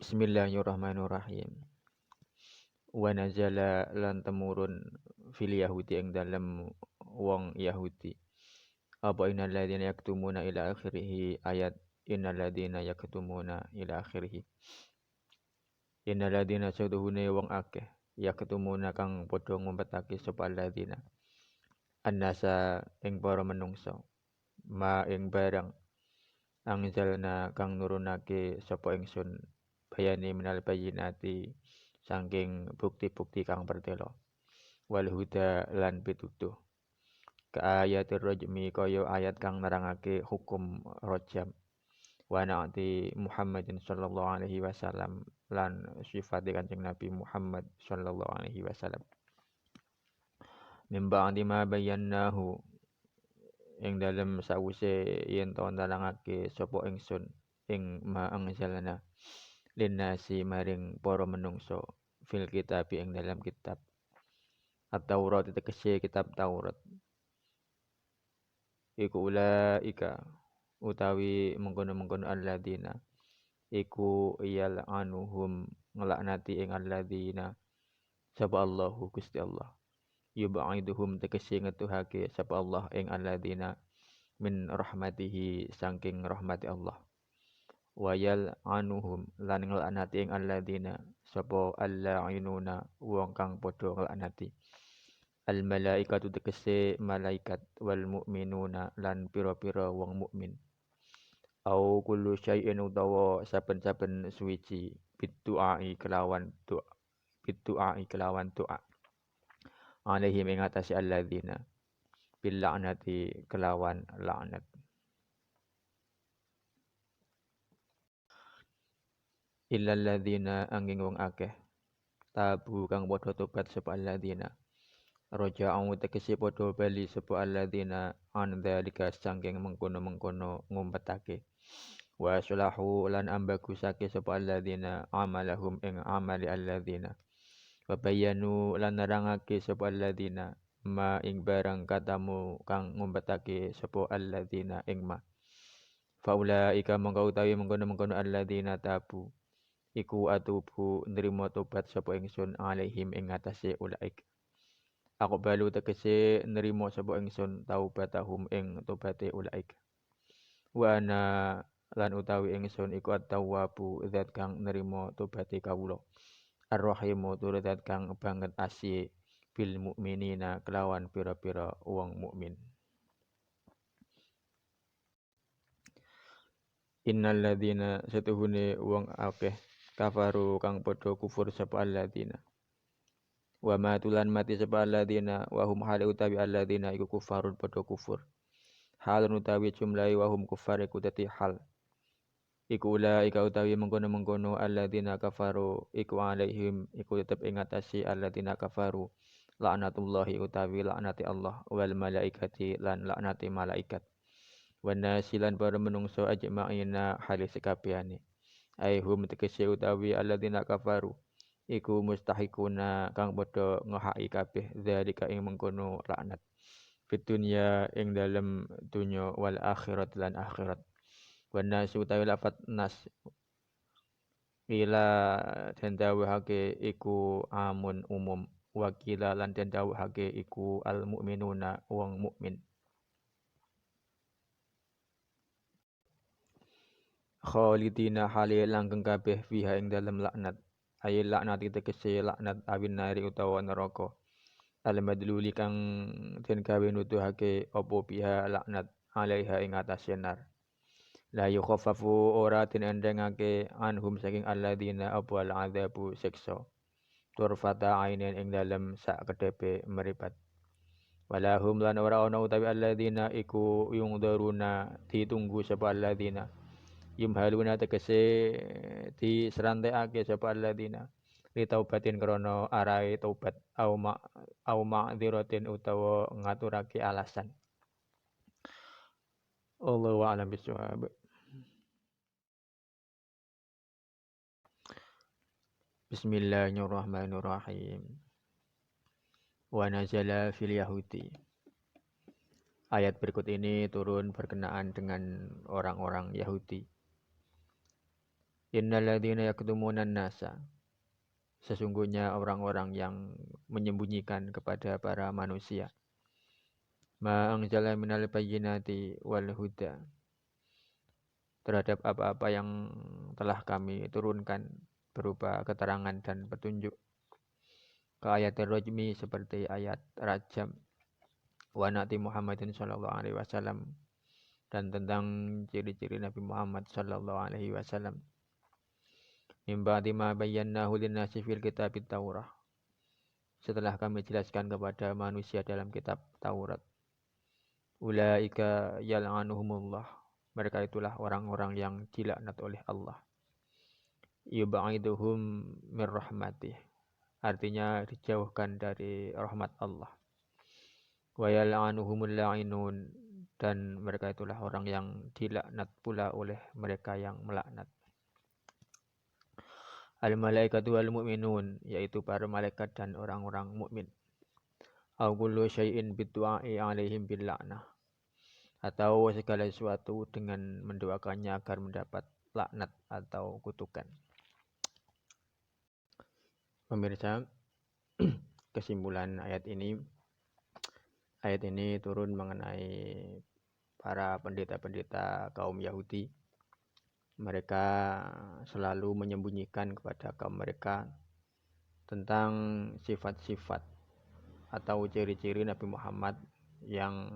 Bismillahirrahmanirrahim. Wa nazala lan temurun fil Yahudi ing dalem wong Yahudi. Apa innal ladzina yaktumuna ila akhirih ayat innal ladzina yaktumuna ila akhirih. Innal ladzina saduhune wong akeh yaktumuna kang padha ngumpetake sapa ladzina. Annasa ing para menungso. Ma ing barang angzalna kang nurunake sapa ingsun bayani minal bayyinati saking bukti-bukti kang pertela wal huda lan pitutuh ka ayatir rajmi kaya ayat kang nerangake hukum rajam wa na'ti Muhammadin sallallahu alaihi wasallam lan sifate Kanjeng Nabi Muhammad sallallahu alaihi wasallam mimba ma bayyanahu ing dalem sawise yen to nerangake sapa ingsun ing ma angzalna linnasi maring para menungso fil kitab ing dalam kitab At-Taurat tegese kitab Taurat iku ulaika utawi mengkono-mengkono alladzina iku yal'anuhum ngelaknati ing alladzina sapa Allahu Gusti Allah yub'iduhum tegese ngetuhake sapa Allah ing alladzina min rahmatihi saking rahmati Allah wayal anuhum lan ngelaknati ing alladzina sapa alla'inuna wong kang padha ngelaknati al malaikatu tegese malaikat wal mukminuna lan pira-pira wong mukmin au kullu syai'in utawa saben-saben suwiji bidduai kelawan doa bidduai kelawan doa alaihim ing atase alladzina bil la'nati kelawan laknat illal ladzina angin wong akeh tabu kang padha tobat sapa alladzina raja'u tegese padha bali sapa alladzina an dzalika sangking mengkono-mengkono ngumpetake wa sulahu lan ambagusake sapa alladzina amalahum ing amali alladzina wa bayyanu lan nerangake sapa alladzina ma ing barang katamu kang ngumpetake sapa alladzina ing ma faulaika mongko utawi mengkono-mengkono alladzina tabu iku atubu nrimo tobat sapa ingsun alaihim ing atase ulaik aku balu tegese nerimo sapa ingsun taubatahum ing tobaté ulaik wa ana lan utawi ingsun iku at-tawwabu zat kang nerimo tobaté kawula ar-rahimu tur zat kang banget asih bil mukminina kelawan pira-pira wong mukmin innal ladzina satuhune wong akeh kafaru kang padha kufur sapa alladzina wa matulan mati sapa alladzina wa hum hal utawi alladzina iku kufarun padha kufur halun utawi jumlahi wa hum kufar iku dadi hal iku ulaika utawi mengkono-mengkono alladzina kafaru iku alaihim iku tetep ing atase alladzina kafaru laknatullahi utawi laknati Allah wal malaikati lan laknati malaikat wan nasilan para menungso ajma'ina halis kabehane ai hum tegese utawi alladzina kafaru iku mustahikuna kang padha ngehaki kabeh zalika ing mengkono laknat fit dunya ing dalem dunya wal akhirat lan akhirat wan nas utawi lafat nas ila den dawuhake iku amun umum wakila lan den dawuhake iku al mukminuna wong mukmin khalidina hale langgeng kabeh fiha ing dalem laknat ayil laknat tegese laknat awin nari utawa neraka al madluli kang den gawe nuduhake apa biha laknat alaiha ing atase nar la yukhaffafu ora den endengake anhum saking alladzina apa al adzabu siksa turfata ainen ing dalem sak kedepe meripat walahum lan ora ana utawi alladzina iku yungdaruna ditunggu sapa alladzina yumhaluna tegese diserantekake sapa alladzina li taubatin krana arahe taubat au ma'dziratin utawa ngaturake alasan Allahu a'lam bishawab. Bismillahirrahmanirrahim. Wa nazala fil Yahudi. Ayat berikut ini turun berkenaan dengan orang-orang Yahudi. Innal ladzina yaktumuna nasa. Sesungguhnya orang-orang yang menyembunyikan kepada para manusia. Ma anzala minal bayyinati wal huda. Terhadap apa-apa yang telah kami turunkan berupa keterangan dan petunjuk. Ke ayat rajmi seperti ayat rajam. Wa nati Muhammadin sallallahu alaihi wasallam, dan tentang ciri-ciri Nabi Muhammad sallallahu alaihi wasallam. Min ba'di ma bayyanahu lin-nasi fil kitabit Taurah. Setelah kami jelaskan kepada manusia dalam kitab Taurat. Ulaika yal'anuhumullah. Mereka itulah orang-orang yang dilaknat oleh Allah. Yub'iduhum mir rahmatih. Artinya dijauhkan dari rahmat Allah. Wa yal'anuhumul la'inun, dan mereka itulah orang yang dilaknat pula oleh mereka yang melaknat. Al-malaikatu wal mu'minun, yaitu para malaikat dan orang-orang mukmin. Au kullu syai'in biddu'a'i 'alaihim bil la'nah. Atau segala sesuatu dengan mendoakannya agar mendapat laknat atau kutukan. Pemirsa, kesimpulan ayat ini turun mengenai para pendeta-pendeta kaum Yahudi. Mereka selalu menyembunyikan kepada kaum mereka tentang sifat-sifat atau ciri-ciri Nabi Muhammad yang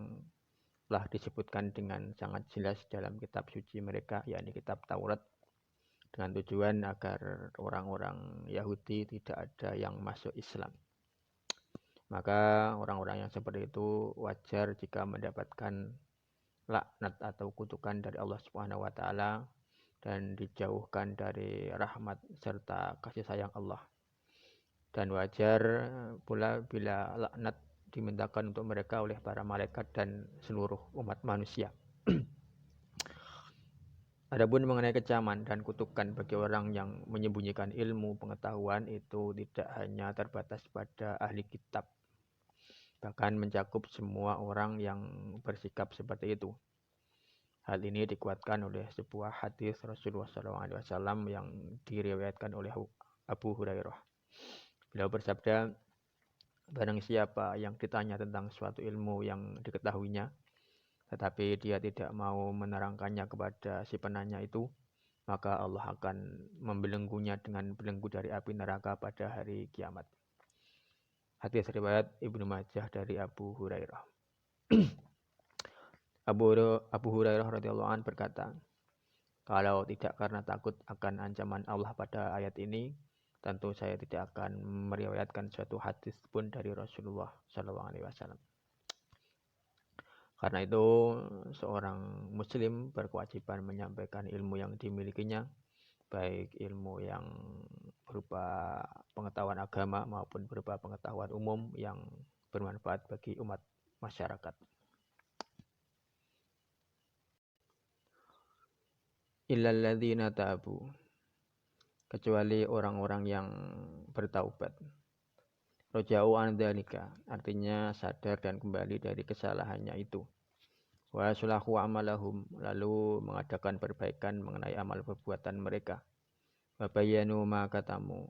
telah disebutkan dengan sangat jelas dalam kitab suci mereka, yakni kitab Taurat, dengan tujuan agar orang-orang Yahudi tidak ada yang masuk Islam. Maka orang-orang yang seperti itu wajar jika mendapatkan laknat atau kutukan dari Allah Subhanahu wa taala dan dijauhkan dari rahmat serta kasih sayang Allah. Dan wajar pula bila laknat dimintakan untuk mereka oleh para malaikat dan seluruh umat manusia. Adapun mengenai kecaman dan kutukan bagi orang yang menyembunyikan ilmu pengetahuan itu tidak hanya terbatas pada ahli kitab, bahkan mencakup semua orang yang bersikap seperti itu. Hal ini dikuatkan oleh sebuah hadis Rasulullah SAW yang diriwayatkan oleh Abu Hurairah. Beliau bersabda, barang siapa yang ditanya tentang suatu ilmu yang diketahuinya, tetapi dia tidak mau menerangkannya kepada si penanya itu, maka Allah akan membelenggunya dengan belenggu dari api neraka pada hari kiamat. Hadis riwayat Ibnu Majah dari Abu Hurairah. Abu Hurairah radhiyallahu anhu berkata, kalau tidak karena takut akan ancaman Allah pada ayat ini, tentu saya tidak akan meriwayatkan suatu hadis pun dari Rasulullah SAW. Karena itu, seorang muslim berkewajiban menyampaikan ilmu yang dimilikinya, baik ilmu yang berupa pengetahuan agama maupun berupa pengetahuan umum yang bermanfaat bagi umat masyarakat. Illal ladzina tabu, kecuali orang-orang yang bertaubat. Roja'u an dzalika, artinya sadar dan kembali dari kesalahannya itu. Wa sulahu amalahum, lalu mengadakan perbaikan mengenai amal perbuatan mereka. Wa bayyanu ma katamu,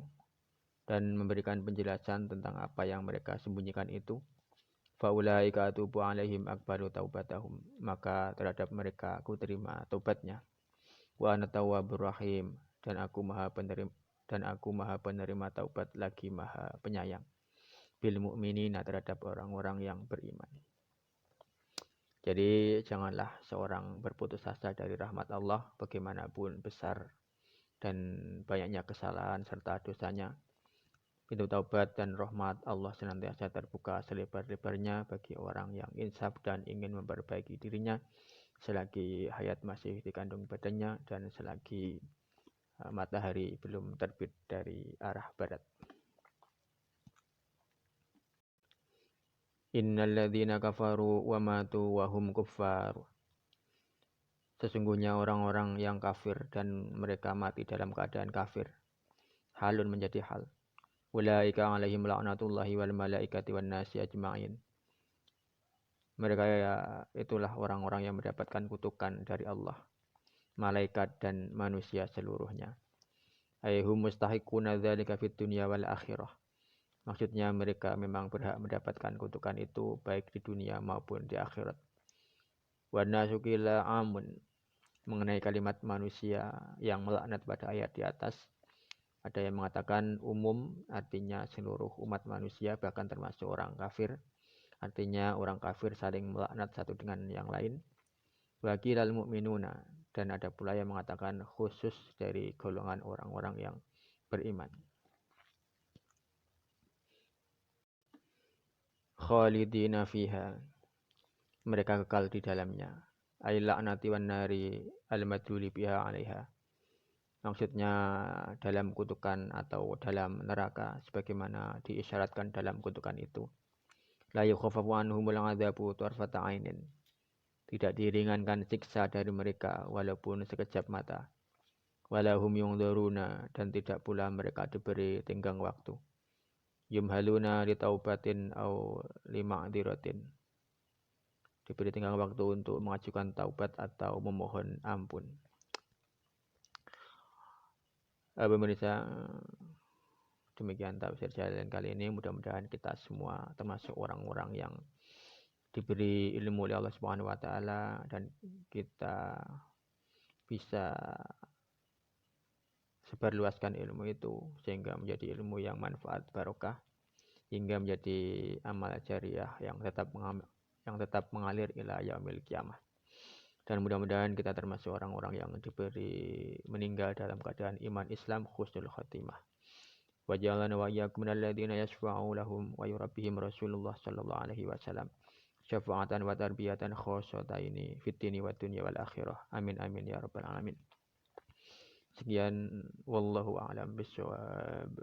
dan memberikan penjelasan tentang apa yang mereka sembunyikan itu. Fa ulaika atubu alaihim akbaru taubatahum, maka terhadap mereka aku terima taubatnya. Wa ana tawwabur rahim, dan aku maha penerima taubat lagi maha penyayang. Bil mu'minina, terhadap orang-orang yang beriman. Jadi janganlah seorang berputus asa dari rahmat Allah bagaimanapun besar dan banyaknya kesalahan serta dosanya. Pintu taubat dan rahmat Allah senantiasa terbuka selebar-lebarnya bagi orang yang insaf dan ingin memperbaiki dirinya selagi hayat masih dikandung badannya dan selagi matahari belum terbit dari arah barat. Innal ladzina kafaru wa matu wa hum kuffar. Sesungguhnya orang-orang yang kafir dan mereka mati dalam keadaan kafir. Halun menjadi hal. Ulaika alaihim la'natullahi wal malaikati wan nasi ajma'in. Mereka ya, itulah orang-orang yang mendapatkan kutukan dari Allah, malaikat dan manusia seluruhnya. Aihum mustahiquna dzalika fid dunya wal akhirah. Maksudnya mereka memang berhak mendapatkan kutukan itu baik di dunia maupun di akhirat. Wa nasukila amun, mengenai kalimat manusia yang melaknat pada ayat di atas. Ada yang mengatakan umum, artinya seluruh umat manusia bahkan termasuk orang kafir. Artinya orang kafir saling melaknat satu dengan yang lain. Wakilal mu'minuna, dan ada pula yang mengatakan khusus dari golongan orang-orang yang beriman. Khalidina fiha, mereka kekal di dalamnya. Ay la'nati wan nari al-maduli biha 'alaiha. Maksudnya dalam kutukan atau dalam neraka sebagaimana diisyaratkan dalam kutukan itu. La yukhaffafu anhumul 'adzabu tarfata 'ainin. Tidak diringankan siksa dari mereka walaupun sekejap mata. Walahum yungdharuna, dan tidak pula mereka diberi tenggang waktu. Yumhaluna li taubatin au lima'diratin. Diberi tenggang waktu untuk mengajukan taubat atau memohon ampun. Pemirsa, demikian tafsir jalan kali ini. Mudah-mudahan kita semua termasuk orang-orang yang diberi ilmu oleh Allah Subhanahu wa taala dan kita bisa sebarluaskan ilmu itu sehingga menjadi ilmu yang manfaat barokah hingga menjadi amal jariah yang tetap mengalir ila yaumil qiyamah. Dan mudah-mudahan kita termasuk orang-orang yang diberi meninggal dalam keadaan iman Islam husnul khatimah. Wa ja'alana wa iyyakum minal ladzina yashfa'u lahum wa yurabbihim Rasulullah sallallahu alaihi wasallam. Syafa'atan wa tarbiyatan khossataini fid dini wad dunya wal akhirah. Amin amin ya rabbal alamin. Sekian wallahu a'lam bishawab.